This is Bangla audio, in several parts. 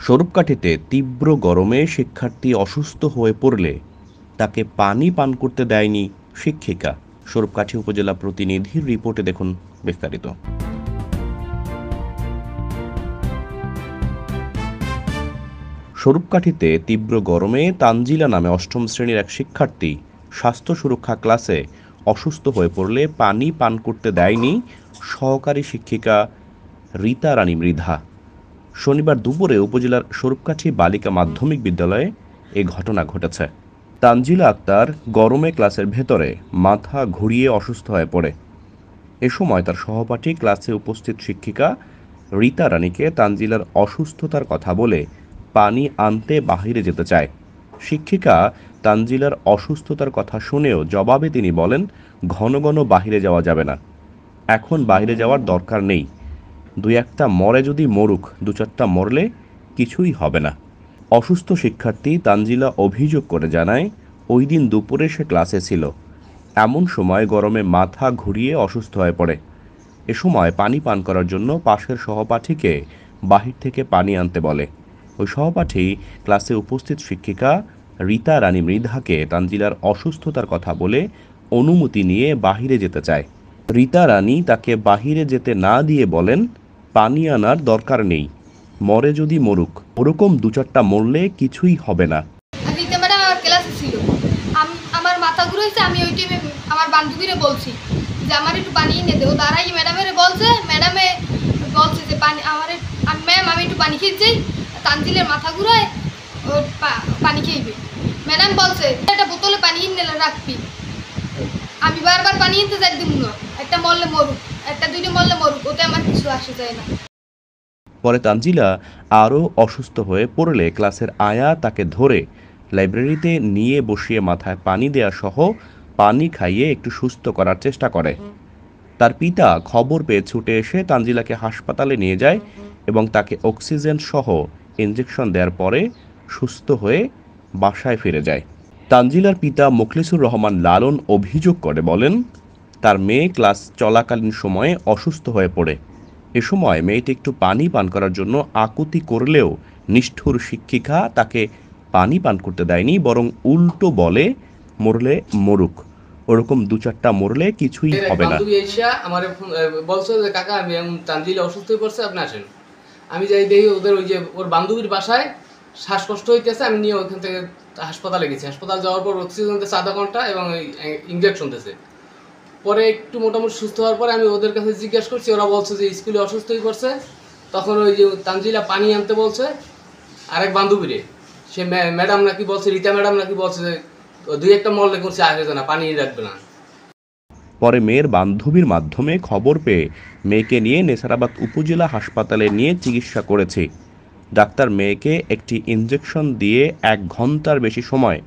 স্বরূপকাঠিতে তীব্র গরমে শিক্ষার্থী অসুস্থ হয়ে পড়লে তাকে পানি পান করতে দেয়নি শিক্ষিকা। স্বরূপকাঠি উপজেলা প্রতিনিধির রিপোর্টে দেখুন বিস্তারিত। স্বরূপকাঠিতে তীব্র গরমে তানজিলা নামে অষ্টম শ্রেণীর এক শিক্ষার্থী স্বাস্থ্য সুরক্ষা ক্লাসে অসুস্থ হয়ে পড়লে পানি পান করতে দেয়নি সহকারী শিক্ষিকা রীতা রানী মৃধা। শনিবার দুপুরে উপজেলার স্বরূপকাঠি বালিকা মাধ্যমিক বিদ্যালয়ে এ ঘটনা ঘটেছে। তানজিলা আক্তার গরমে ক্লাসের ভেতরে মাথা ঘুরিয়ে অসুস্থ হয়ে পড়ে। এ সময় তার সহপাঠী ক্লাসে উপস্থিত শিক্ষিকা রীতা রানীকে তানজিলার অসুস্থতার কথা বলে পানি আনতে বাহিরে যেতে চায়। শিক্ষিকা তানজিলার অসুস্থতার কথা শুনেও জবাবে তিনি বলেন, ঘন ঘন বাহিরে যাওয়া যাবে না, এখন বাইরে যাওয়ার দরকার নেই, দুই একটা মরে যদি মরুক, দু চারটা মরলে কিছুই হবে না। অসুস্থ শিক্ষার্থী তানজিলা অভিযোগ করে জানায়, ওই দিন দুপুরে সে ক্লাসে ছিল, এমন সময় গরমে মাথা ঘুরিয়ে অসুস্থ হয়ে পড়ে। এ সময় পানি পান করার জন্য পাশের সহপাঠীকে বাহির থেকে পানি আনতে বলে। ওই সহপাঠী ক্লাসে উপস্থিত শিক্ষিকা রীতা রানী মৃধাকে তানজিলার অসুস্থতার কথা বলে অনুমতি নিয়ে বাহিরে যেতে চায়। রীতা রানী তাকে বাহিরে যেতে না দিয়ে বলেন, পানি আনার দরকার নেই, মরে যদি মরুক, ওরকম দু চারটা মরলে কিছুই হবে না। রীতা ম্যাডাম আমার ক্লাসে ছিল, আমার মাথা ঘুরেছে, আমি ওই টাইমে আমার বান্ধবীরে বলছি যে আমার একটু পানি এনে দেবো। তারাই ম্যাডামের ম্যাডামে বলছে যে পানি আমার ম্যাম আমি একটু পানি খেয়েছি, তানজিলের মাথা ঘুরায় ওর পানি খেয়েবে। ম্যাডাম বলছে একটা বোতলে পানি এনে রাখবি। আমি বারবার পানি এনতে যাই দিব না, একটা মরলে মরুক, একটা দুইটা মরলে মরুক, ওতে আমার কিছু আসে যায় না। পরে তানজিলা আরও অসুস্থ হয়ে পড়লে ক্লাসের আয়া তাকে ধরে লাইব্রেরিতে নিয়ে বসিয়ে মাথায় পানি দেয়া সহ পানি খাইয়ে একটু সুস্থ করার চেষ্টা করে। তার পিতা খবর পেয়ে ছুটে এসে তানজিলাকে হাসপাতালে নিয়ে যায় এবং তাকে অক্সিজেন সহ ইনজেকশন দেওয়ার পরে সুস্থ হয়ে বাসায় ফিরে যায়। তানজিলার পিতা মোখলেসুর রহমান লালন অভিযোগ করে বলেন, তার মেয়ে ক্লাস চলাকালীন সময়ে অসুস্থ হয়ে পড়ে। এ সময় মেয়েটি একটু পানি পান করার জন্য আকুতি করলেও নিষ্ঠুর শিক্ষিকা তাকে পানি পান করতে দেয়নি, বরং উল্টো বলে, মরলে মরুক, ওরকম দু চারটা মরলে কিছুই হবে না। আমার বলছে যে কাকা আমি তানজিলা অসুস্থ হয়ে পড়ছে, আপনি আসেন। আমি যাই দেখি ওদের ওই যে ওর বান্ধবীর বাসায় শ্বাসকষ্ট হইতেছে, আমি নিয়ে ওইখান থেকে হাসপাতালে গেছি। হাসপাতাল যাওয়ার পর অক্সিজেন দিতেছে আধা ঘন্টা এবং ইঞ্জেকশন দিতেছে। পরে একটু মোটামুটি সুস্থ হওয়ার পরে আমি ওদের কাছে জিজ্ঞেস করছি, ওরা বলছে যে স্কুলে অসুস্থ হয়ে পড়ছে। তখন ওই যে তানজিলা পানি আনতে বলছে আরেক বান্ধবীরে, সে ম্যাডাম নাকি বলছে, রীতা ম্যাডাম নাকি বলছে যে দুই একটা মরলে করছে আসবে না, পানি রাখবে না। পরে মেয়ের বান্ধবীর মাধ্যমে খবর পেয়ে মেয়েকে নিয়ে নেসারাবাদ উপজেলা হাসপাতালে নিয়ে চিকিৎসা করেছি। ডাক্তার মেয়েকে একটি ইনজেকশন দিয়ে 1 ঘন্টার বেশি সময়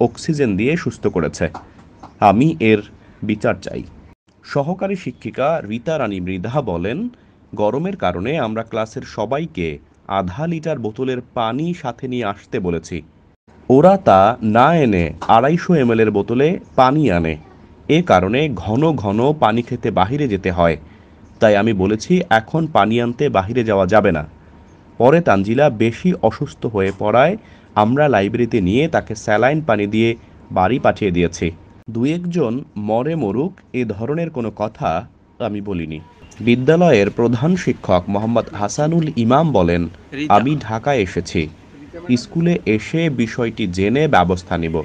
অক্সিজেন দিয়ে সুস্থ করেছে। আমি এর বিচার চাই। সহকারী শিক্ষিকা রীতা রানী মৃধা বলেন, গরমের কারণে আমরা ক্লাসের সবাইকে আধা লিটার বোতলের পানি সাথে নিয়ে আসতে বলেছি। ওরা তা না এনে 250 ml বোতলে পানি আনে। এ কারণে ঘন ঘন পানি খেতে বাহিরে যেতে হয়। তাই আমি বলেছি এখন পানি আনতে বাহিরে যাওয়া যাবে না। পরে তানজিলা বেশি অসুস্থ হয়ে পড়ায় আমরা লাইব্রেরিতে নিয়ে তাকে স্যালাইন পানি দিয়ে বাড়ি পাঠিয়ে দিয়েছি। 2-1 জন মরে মরুক এ ধরনের কোনো কথা আমি বলিনি। বিদ্যালয়ের প্রধান শিক্ষক মোহাম্মদ হাসানুল ইমাম বলেন, আমি ঢাকায় এসেছি, স্কুলে এসে বিষয়টি জেনে ব্যবস্থা নিব।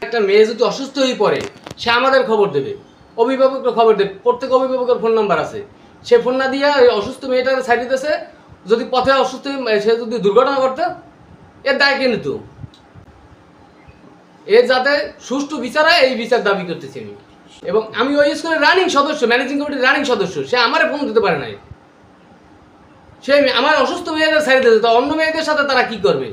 একটা মেয়ে যদি অসুস্থ হয়ে পড়ে সে আমাদের খবর দেবে, অভিভাবককে খবর দেবে, প্রত্যেক অভিভাবকের ফোন নাম্বার আছে। সে ফোন না দিয়ে অসুস্থ মেয়েটাকে সাইড দিতেছে, যদি পথে অসুস্থ সে যদি দুর্ঘটনা করতে এর দায় কে নিত? এর যাতে সুষ্ঠু বিচার হয় এই বিচার দাবি করতেছি আমি। এবং আমি ওই স্কুলের রানিং সদস্য, ম্যানেজিং কমিটির রানিং সদস্য, সে আমারে ফোন দিতে পারে নাই। সে আমার অসুস্থ মেয়েদের সাইড দিতেছে, তো অন্য মেয়েদের সাথে তারা কি করবে?